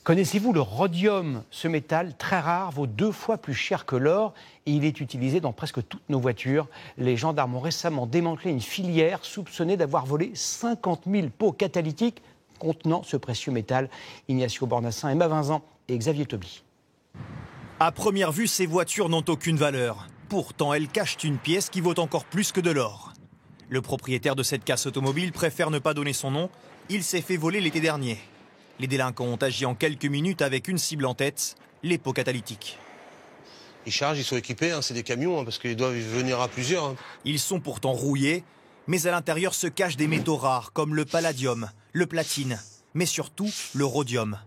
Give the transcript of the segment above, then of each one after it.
Connaissez-vous le rhodium? Ce métal très rare vaut 2 fois plus cher que l'or et il est utilisé dans presque toutes nos voitures. Les gendarmes ont récemment démantelé une filière soupçonnée d'avoir volé 50 000 pots catalytiques contenant ce précieux métal. Ignacio Bornassin, Emma Vincent et Xavier Toby. À première vue, ces voitures n'ont aucune valeur. Pourtant, elles cachent une pièce qui vaut encore plus que de l'or. Le propriétaire de cette casse automobile préfère ne pas donner son nom. Il s'est fait voler l'été dernier. Les délinquants ont agi en quelques minutes avec une cible en tête, les pots catalytiques. Ils chargent, ils sont équipés, c'est des camions, parce qu'ils doivent venir à plusieurs. Ils sont pourtant rouillés, mais à l'intérieur se cachent des métaux rares comme le palladium, le platine, mais surtout le rhodium.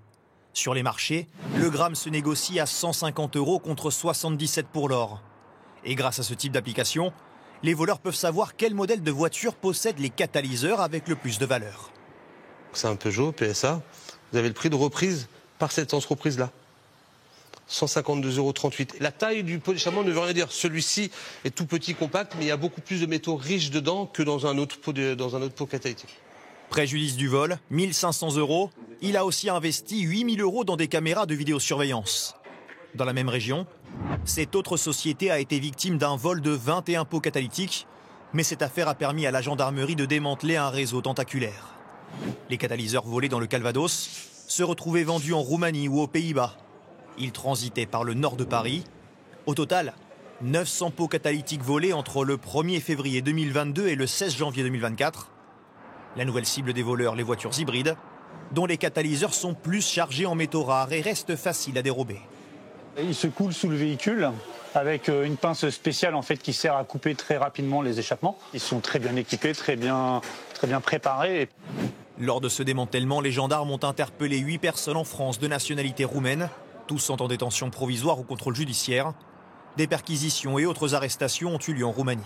Sur les marchés, le gramme se négocie à 150 € contre 77 pour l'or. Et grâce à ce type d'application, les voleurs peuvent savoir quel modèle de voiture possède les catalyseurs avec le plus de valeur. C'est un Peugeot, PSA. Vous avez le prix de reprise par cette entreprise-là. 152,38 €. La taille du pot d'échappement ne veut rien dire. Celui-ci est tout petit, compact, mais il y a beaucoup plus de métaux riches dedans que dans un autre pot catalytique. Préjudice du vol, 1 500 €. Il a aussi investi 8 000 € dans des caméras de vidéosurveillance. Dans la même région, cette autre société a été victime d'un vol de 21 pots catalytiques, mais cette affaire a permis à la gendarmerie de démanteler un réseau tentaculaire. Les catalyseurs volés dans le Calvados se retrouvaient vendus en Roumanie ou aux Pays-Bas. Ils transitaient par le nord de Paris. Au total, 900 pots catalytiques volés entre le 1er février 2022 et le 16 janvier 2024. La nouvelle cible des voleurs, les voitures hybrides, dont les catalyseurs sont plus chargés en métaux rares et restent faciles à dérober. Ils se coulent sous le véhicule avec une pince spéciale qui sert à couper très rapidement les échappements. Ils sont très bien équipés, très bien préparés. Lors de ce démantèlement, les gendarmes ont interpellé 8 personnes en France de nationalité roumaine. Tous sont en détention provisoire ou contrôle judiciaire. Des perquisitions et autres arrestations ont eu lieu en Roumanie.